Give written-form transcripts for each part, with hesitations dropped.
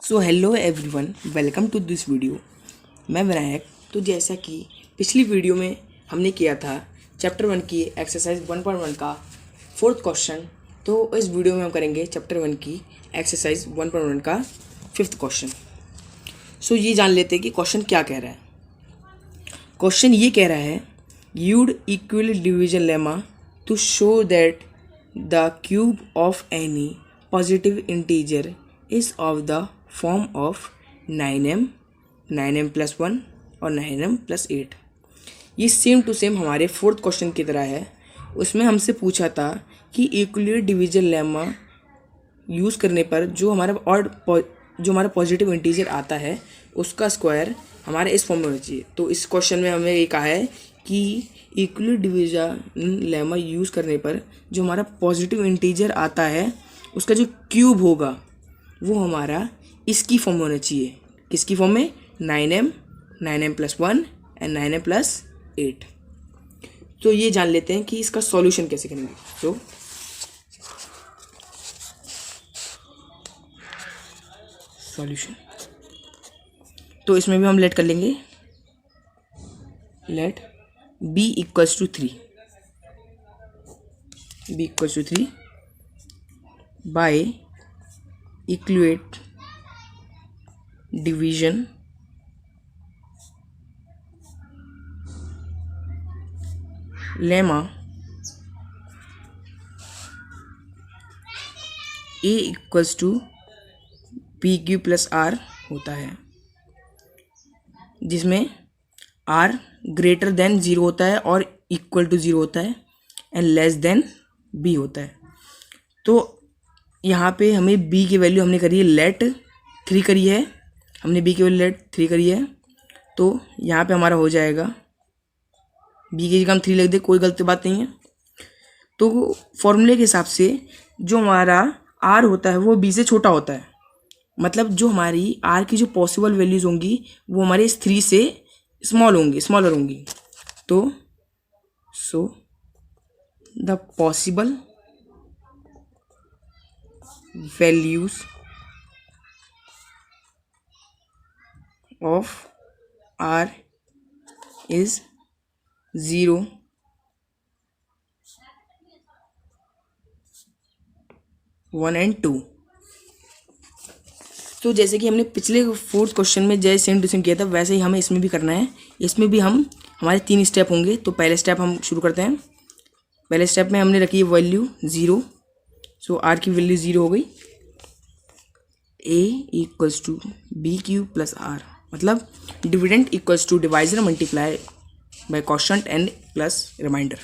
So hello everyone, welcome to this video. मैं विनायक। तो जैसा कि पिछली वीडियो में हमने किया था चैप्टर 1 की एक्सरसाइज 1.1 का 4th क्वेश्चन, तो इस वीडियो में हम करेंगे चैप्टर 1 की एक्सरसाइज 1.1 का 5th क्वेश्चन। सो ये जान लेते हैं कि क्वेश्चन क्या कह रहा है। क्वेश्चन ये कह रहा है, यूड इक्वल division lemma to show that the cube of any positive integer is of the form of 9m, 9m plus 1 और 9m प्लस 8। ये सेम टू सेम हमारे 4th क्वेश्चन की तरह है। उसमें हमसे पूछा था कि इक्वल डिवीजन लेमा यूज़ करने पर जो हमारा पॉजिटिव इंटीजर आता है उसका स्क्वायर हमारे इस फॉर्म में होना चाहिए। तो इस क्वेश्चन में हमें ये कहा है कि इक्वल डिवीजन लेमा यूज़ करने पर जो हमारा पॉजिटिव इंटीजर आता है उसका जो क्यूब होगा वो हमारा इसकी फॉर्म में होना चाहिए। किसकी फॉर्म में? 9m, 9m plus 1 and 9m plus 8। तो ये जान लेते हैं कि इसका सॉल्यूशन कैसे करेंगे। तो सॉल्यूशन, तो इसमें भी हम लेट कर लेंगे, let b equals to 3, b equals to 3 by Euclid division lemma a equals to P Q plus R होता है, जिसमें r ग्रेटर देन 0 होता है और इक्वल टू 0 होता है एंड लेस देन b होता है। तो यहाँ पे हमें b की वैल्यू हमने करी है लेट 3 करी है, हमने b की वैल्यू लेट 3 करी है। तो यहाँ पे हमारा हो जाएगा b की जगह हम 3 लिख दे, कोई गलत बात नहीं है। तो फॉर्मूले के हिसाब से जो हमारा r होता है वो b से छोटा होता है, मतलब जो हमारी r की जो पॉसिबल वैल्यूज़ होंगी वो हमारे इस 3 से स्मॉलर होंगी। तो so the possible values of r is 0, 1 and 2। तो जैसे कि हमने पिछले 4th क्वेश्चन में जैसे सेम टू सेम किया था वैसे ही हमें इसमें भी करना है। इसमें भी हमारे 3 स्टेप होंगे। तो पहले स्टेप हम शुरू करते हैं। पहले स्टेप में हमने रखी है वैल्यू 0, सो r की वैल्यू 0 हो गई। a equals to B cube plus R, मतलब dividend equals to divisor multiply by quotient and plus remainder.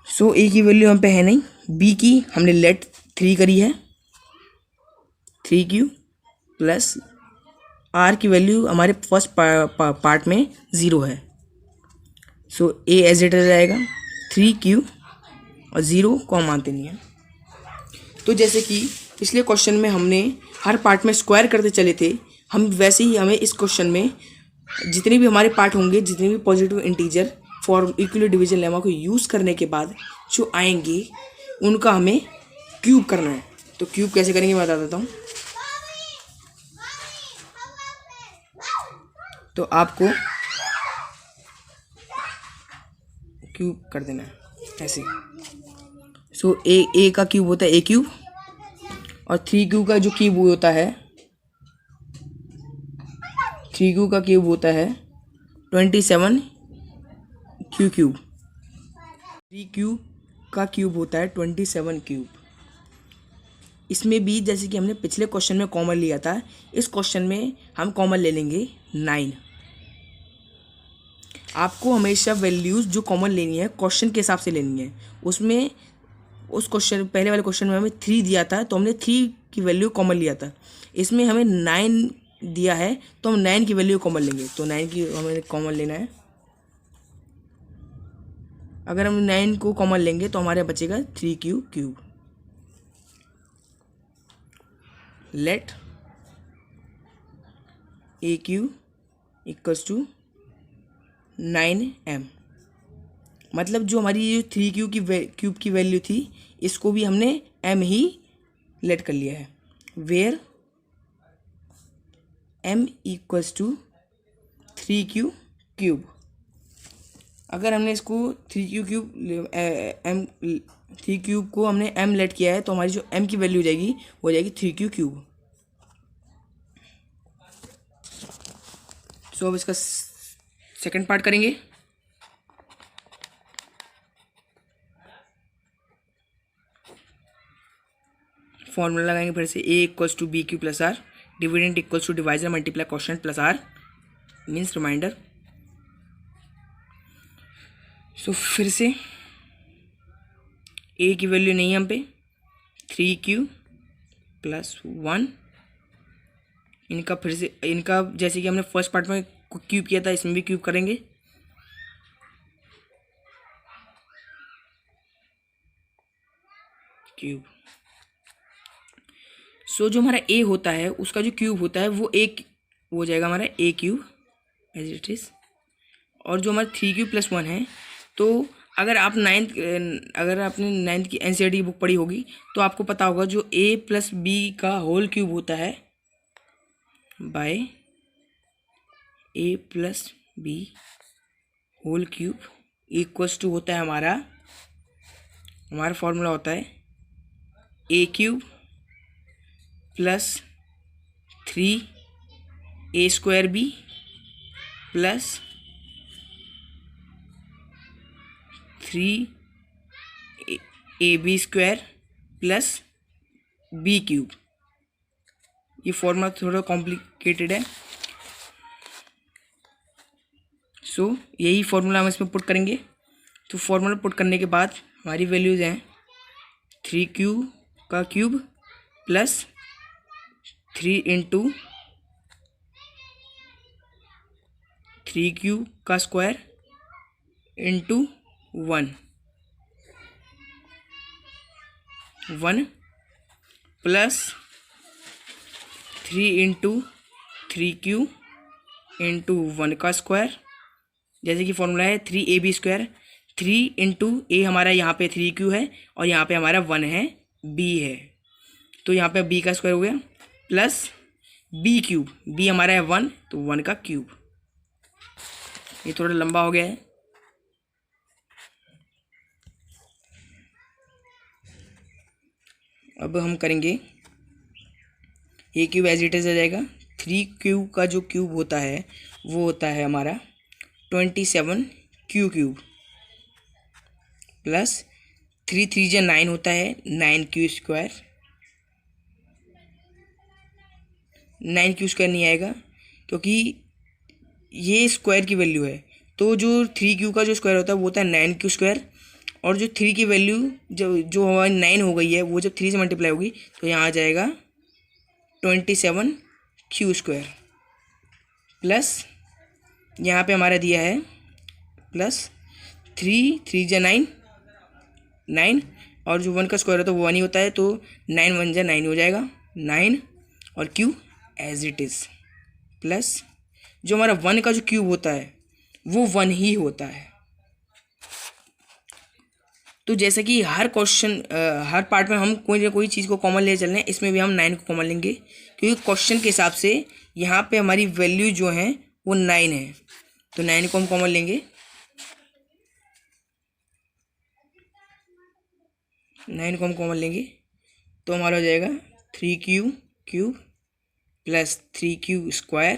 So a की वैल्यू हम पे है नहीं, b की हमने लेट 3 करी है, 3 क्यू प्लस r की वैल्यू हमारे फर्स्ट पार्ट में 0 है। सो a एज इट रह जाएगा, 3 क्यू और 0 को हम मानते नहीं हैं। तो जैसे कि पिछले क्वेश्चन में हमने हर पार्ट में स्क्वायर करते चले थे, हम वैसे ही हमें इस क्वेश्चन में जितने भी हमारे पार्ट होंगे, जितने भी positive integer for equal division lemma को यूज़ करने के बाद जो आएंगे उनका हमें क्यूब करना है। तो क्यूब कैसे करेंगे मैं बता देता हूँ। तो आपको क्यूब कर देना है ऐसे। सो ए का क्यूब होता है ए क्यूब, और 3 क्यू का जो क्यूब होता है 3 क्यू का क्यूब होता है 27 क्यू क्यूब। 3 क्यू का क्यूब होता है 27 क्यूब। इसमें भी जैसे कि हमने पिछले क्वेश्चन में कॉमन लिया था, इस क्वेश्चन में हम कॉमन ले लेंगे 9। आपको हमेशा वैल्यूज़ जो कॉमन लेनी है क्वेश्चन के हिसाब से लेनी है। उसमें उस क्वेश्चन पहले वाले क्वेश्चन में हमें 3 दिया था तो हमने 3 की वैल्यू कॉमन लिया था। इसमें हमें 9 दिया है तो हम 9 की वैल्यू कॉमन लेंगे। तो 9 की हमें कॉमन लेना है। अगर हम 9 को कॉमन लेंगे तो हमारे बचेगा 3 Q cube. Let A Q equals to 9m, मतलब जो हमारी ये 3 क्यूब की वैल्यू थी इसको भी हमने m ही लेट कर लिया है। Where m equals to 3q cube. अगर हमने इसको 3q क्यूब m 3 क्यूब को हमने m लेट किया है तो हमारी जो m की वैल्यू हो जाएगी वो हो जाएगी 3q क्यूब। सो अब इसका सेकंड पार्ट करेंगे। फॉर्मूला लगाएंगे फिर से, a equals to B Q plus R, dividend equals to divisor multiply quotient plus R means remainder. So फिर से a की वैल्यू नहीं है हम पे, 3q प्लस 1, इनका फिर से इनका जैसे कि हमने फर्स्ट पार्ट में क्यूब किया था इसमें भी क्यूब करेंगे। क्यूब। सो जो हमारा a होता है उसका जो क्यूब होता है वो एक हो जाएगा हमारा a cube as it is. और जो हमारा 3q प्लस 1 है, तो अगर आप अगर आपने 9th की एनसीईआरटी बुक पढ़ी होगी तो आपको पता होगा जो a प्लस बी का होल क्यूब होता है by a plus B whole cube equals to होता है हमारा फॉर्मूला होता है a cube plus 3a square B plus 3ab square plus b cube. ये फॉर्मूला थोड़ा कॉम्प्लिकेटेड है, सो यही फॉर्मूला हम इसमें पुट करेंगे। तो फॉर्मूला पुट करने के बाद हमारी वैल्यूज़ हैं 3q का क्यूब प्लस 3 इंटू 3q का square into 1 plus 3 into 3q into 1 का स्क्वायर, जैसे कि फॉर्मूला है 3ab स्क्वायर। 3 इंटू ए हमारा यहाँ पे 3q है और यहाँ पे हमारा 1 है, b है, तो यहाँ पे b का स्क्वायर हो गया प्लस b क्यूब, b हमारा है 1 तो 1 का क्यूब। ये थोड़ा लंबा हो गया है। अब हम करेंगे a cube as it is आ जाएगा। 3q का जो क्यूब होता है वो होता है हमारा 27q क्यूब प्लस 3 3 जा 9 होता है 9q स्क्वायर। 9q स्क्वायर नहीं आएगा क्योंकि ये स्क्वायर की वैल्यू है, तो जो 3q का जो स्क्वायर होता है वो होता है 9q स्क्वायर। और जो 3 की वैल्यू जो हमारी 9 हो गई है वो जब 3 से मल्टीप्लाई होगी तो यहाँ आ जाएगा 27q स्क्वायर प्लस यहाँ पे हमारा दिया है प्लस 3 3 जा 9 9 और जो 1 का स्क्वायर होता है वो 1 ही होता है, तो 9 1 जा 9 हो जाएगा 9 और q as it is plus जो हमारा 1 का जो क्यूब होता है वो 1 ही होता है। तो जैसा कि हर क्वेश्चन हर पार्ट में हम कोई ना कोई चीज़ को कॉमन ले चल रहे हैं, इसमें भी हम 9 को कॉमन लेंगे क्योंकि क्वेश्चन के हिसाब से यहाँ पे हमारी वैल्यू जो है वो 9 है, तो 9 को हम कॉमन लेंगे। 9 को हम कॉमन लेंगे तो हमारा हो जाएगा 3q cube plus 3q square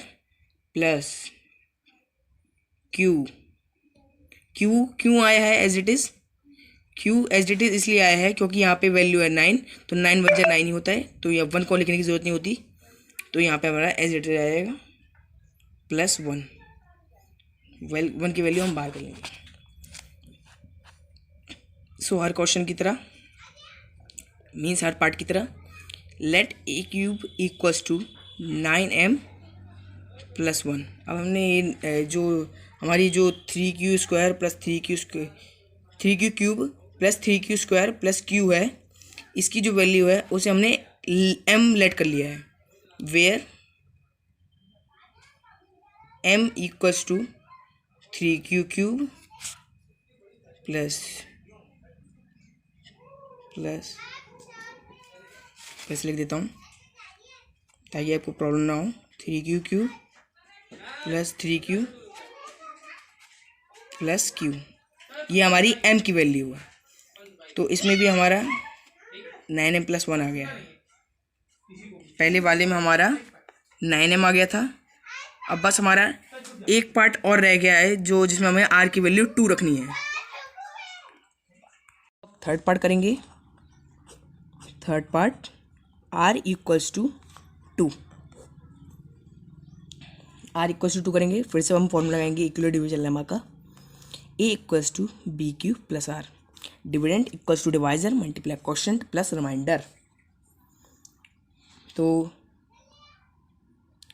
plus q क्यों आया है as it is, q as it is इसलिए आया है क्योंकि यहाँ पे वैल्यू है 9, तो 9 1 जा 9 ही होता है, तो यहाँ 1 को लिखने की ज़रूरत नहीं होती, तो यहाँ पे हमारा एज इट इज़ आएगा प्लस 1 1 की वैल्यू हम बाहर कर लेंगे। सो हर क्वेश्चन की तरह मीन्स हर पार्ट की तरह let a cube equals to 9m plus 1। अब हमने ये जो हमारी जो 3q square plus 3q cube plus 3q square plus q है, इसकी जो वैल्यू है उसे हमने m लेट कर लिया है, where m equals to 3q cube plus लिख देता हूँ ताकि आपको प्रॉब्लम ना हो। 3q³ plus 3q plus q, ये हमारी m की वैल्यू है। तो इसमें भी हमारा 9m+1 आ गया है। पहले वाले में हमारा 9m आ गया था। अब बस हमारा एक पार्ट और रह गया है जो जिसमें हमें r की वैल्यू 2 रखनी है। थर्ड पार्ट करेंगे। Third part r equals to 2, r equals to 2 करेंगे। फिर से हम फॉर्मूला लगाएंगे इक्वल डिविजन लेमा का, a equals to b³ plus r, dividend equals to divisor multiply quotient plus remainder. तो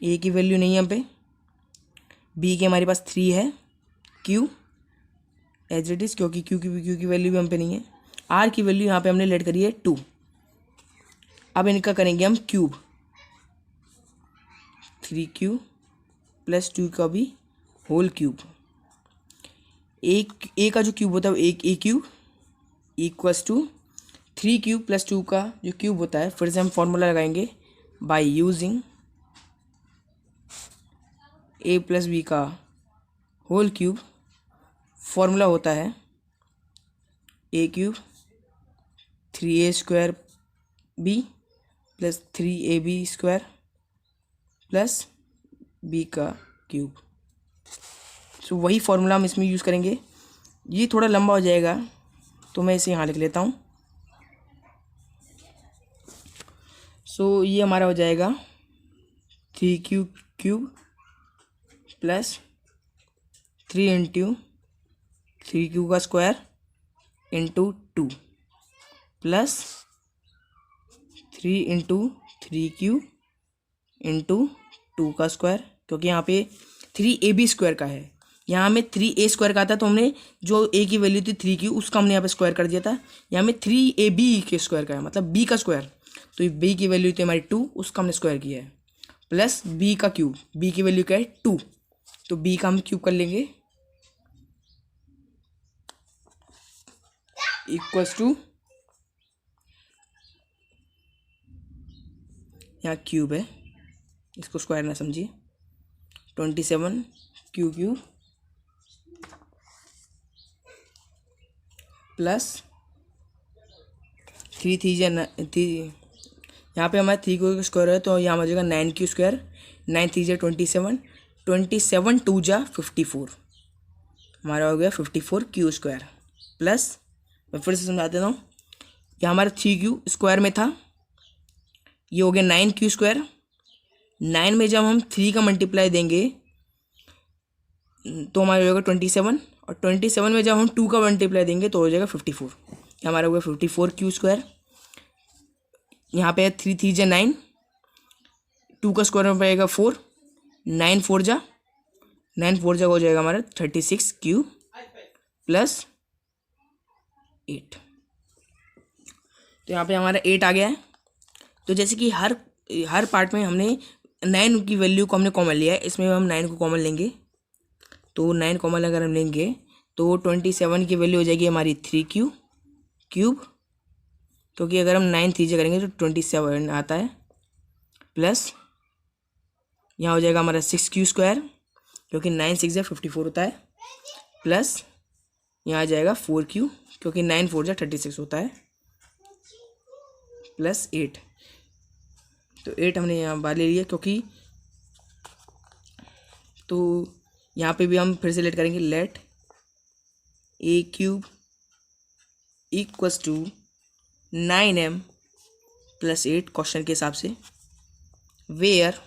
a की वैल्यू नहीं है यहाँ पे, b की हमारे पास 3 है, q एज इट इज़ क्योंकि q की वैल्यू भी हम पे नहीं है, r की वैल्यू यहाँ पे हमने लेट करी है 2। अब इनका करेंगे हम क्यूब, 3q प्लस 2 का भी होल क्यूब। ए का जो क्यूब होता है एक a³ equals to 3q plus 2 का जो क्यूब होता है। फिर से हम फॉर्मूला लगाएंगे by using a plus B का होल क्यूब। फॉर्मूला होता है a³ 3a² b plus 3ab² plus b का क्यूब। सो वही फॉर्मूला हम इसमें यूज़ करेंगे। ये थोड़ा लंबा हो जाएगा तो मैं इसे यहाँ लिख लेता हूँ। सो ये हमारा हो जाएगा 3q³ प्लस 3 इंटू 3q का square into 2 plus 3 into 3q into 2 का स्क्वायर, क्योंकि यहाँ पे 3ab² का है, यहाँ में 3a² का था तो हमने जो a की वैल्यू थी 3q उसका हमने यहाँ पे स्क्वायर कर दिया था। यहाँ में 3ab के स्क्वायर का है, मतलब b का स्क्वायर, तो b की वैल्यू थी हमारी 2, उसका हमने स्क्वायर किया है, प्लस b का क्यूब, b की वैल्यू क्या है 2, तो b का हम क्यूब कर लेंगे इक्वल्स टू, यहाँ क्यूब है इसको स्क्वायर ना समझिए, 27q³ प्लस 3 यहाँ पे हमारा 3q स्क्वायर है तो यहाँ आ जाएगा 9q², 9 3 जा 27, 27 2 जा 54, हमारा हो गया 54q² प्लस, मैं फिर से समझा देता हूँ, यहाँ हमारा 3q² में था, ये हो गया 9q²। 9 में जब हम 3 का मल्टीप्लाई देंगे तो हमारा हो जाएगा 27, और 27 में जब हम 2 का मल्टीप्लाई देंगे तो हो जाएगा 54, हमारा हो गया 54q²। यहाँ पे 3 3 जा 9, 2 का स्क्वायर में पड़ेगा 4, 9 4 जा हो जाएगा हमारा 36q प्लस 8, तो यहाँ पे हमारा 8 आ गया है। तो जैसे कि हर पार्ट में हमने 9 की वैल्यू को हमने कॉमन लिया है, इसमें हम 9 को कॉमन लेंगे, तो 9 कॉमन अगर हम लेंगे तो 27 की वैल्यू हो जाएगी हमारी 3q क्यूब, क्योंकि अगर हम 9 3 से करेंगे तो 27 आता है, प्लस यहाँ हो जाएगा हमारा 6q², क्योंकि 9 6 जा 54 होता है, प्लस यहाँ आ जाएगा 4q, क्योंकि 9 4 जा 36 होता है, प्लस 8, तो 8 हमने यहाँ बाहर ले लिया, क्योंकि तो यहाँ पे भी हम फिर से लेट करेंगे, let a³ equals to 9m plus 8 question के हिसाब से, where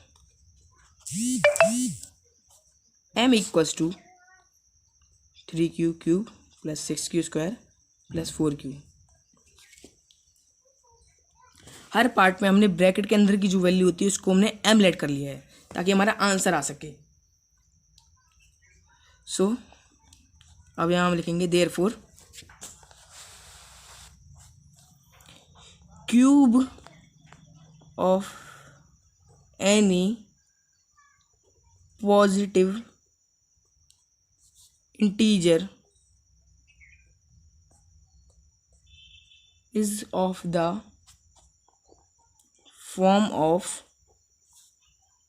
m equals to 3q³ plus 6q² plus 4q। हर पार्ट में हमने ब्रैकेट के अंदर की जो वैल्यू होती है उसको हमने m लेट कर लिया है ताकि हमारा आंसर आ सके। सो अब यहाँ हम लिखेंगे therefore cube of any positive integer is of the form of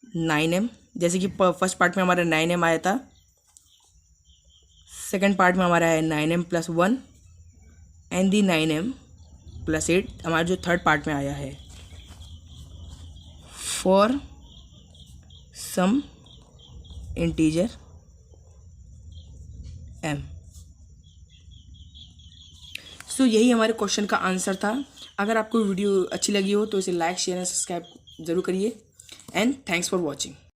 9m, जैसे कि फर्स्ट पार्ट में हमारा 9m आया था, सेकंड पार्ट में हमारा है 9m + 1 एंड दी 9m + 8 हमारा जो थर्ड पार्ट में आया है। For some integer m। So यही हमारे क्वेश्चन का आंसर था। अगर आपको वीडियो अच्छी लगी हो तो इसे लाइक शेयर एंड सब्सक्राइब ज़रूर करिए एंड थैंक्स फॉर वॉचिंग।